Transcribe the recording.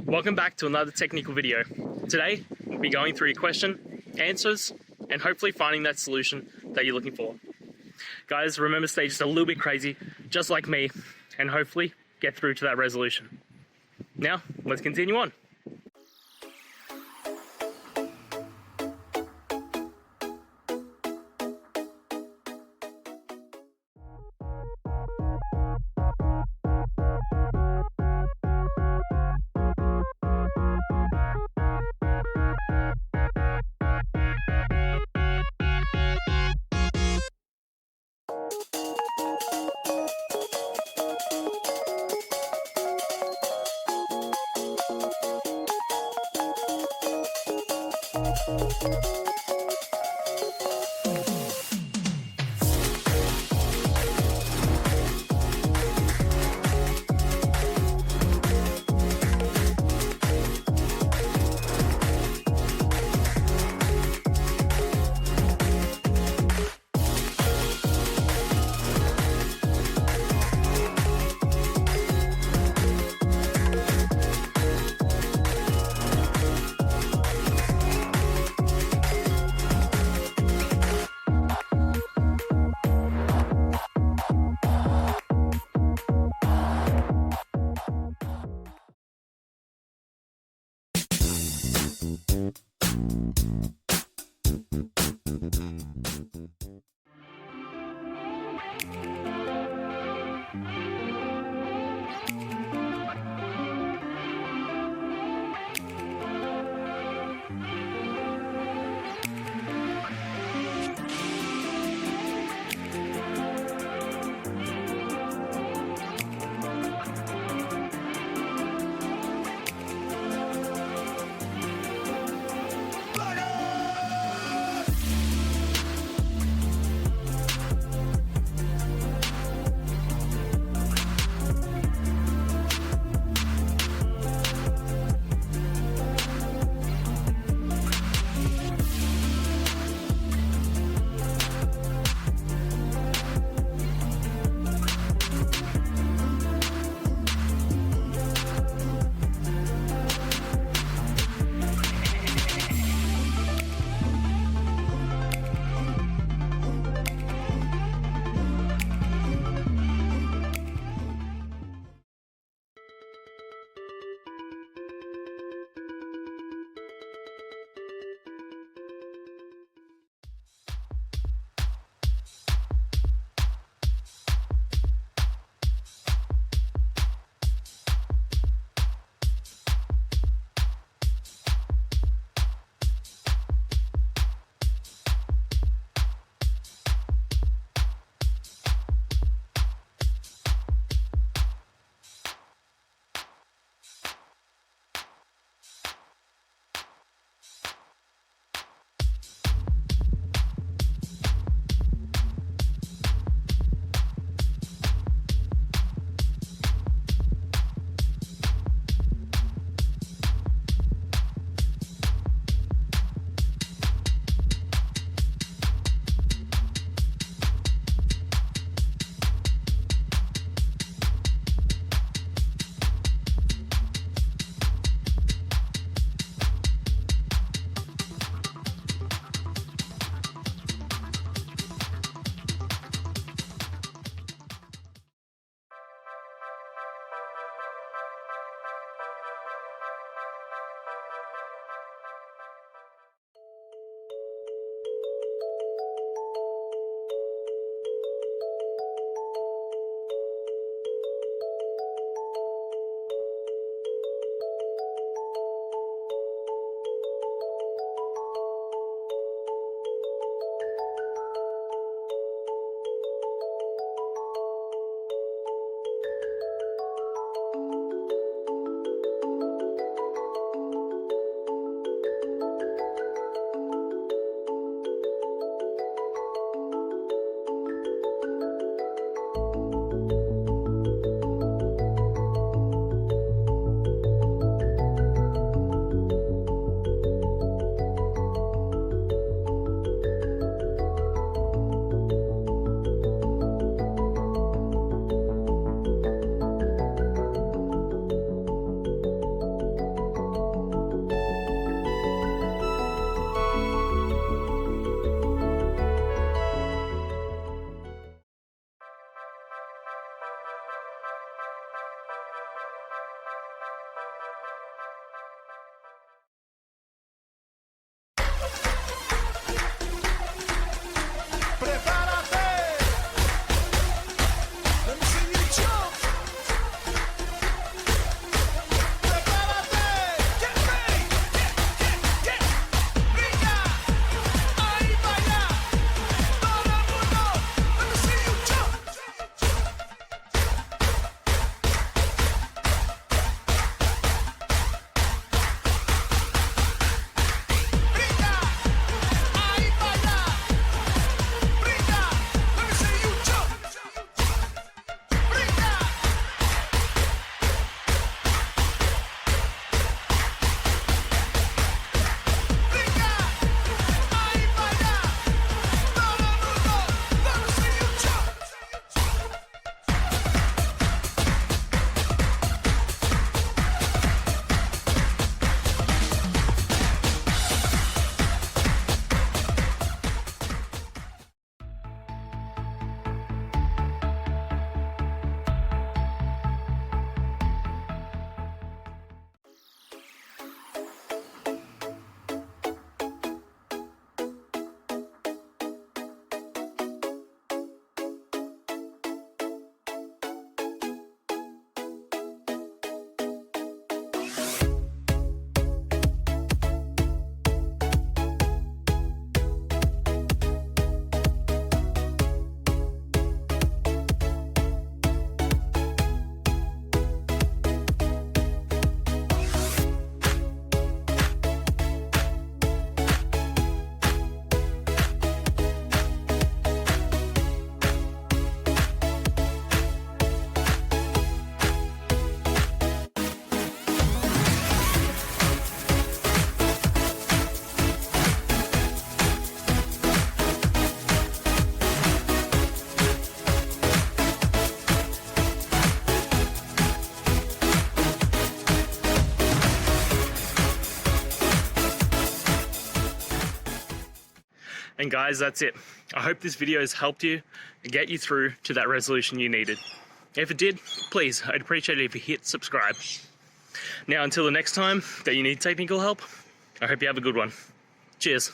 Welcome back to another technical video. Today, we'll be going through your question, answers, and hopefully finding that solution that you're looking for. Guys, remember, stay just a little bit crazy, just like me, and hopefully get through to that resolution. Now, let's continue on. And guys, that's it. I hope this video has helped you and get you through to that resolution you needed. If it did, please, I'd appreciate it if you hit subscribe. Now, until the next time that you need technical help, I hope you have a good one. Cheers.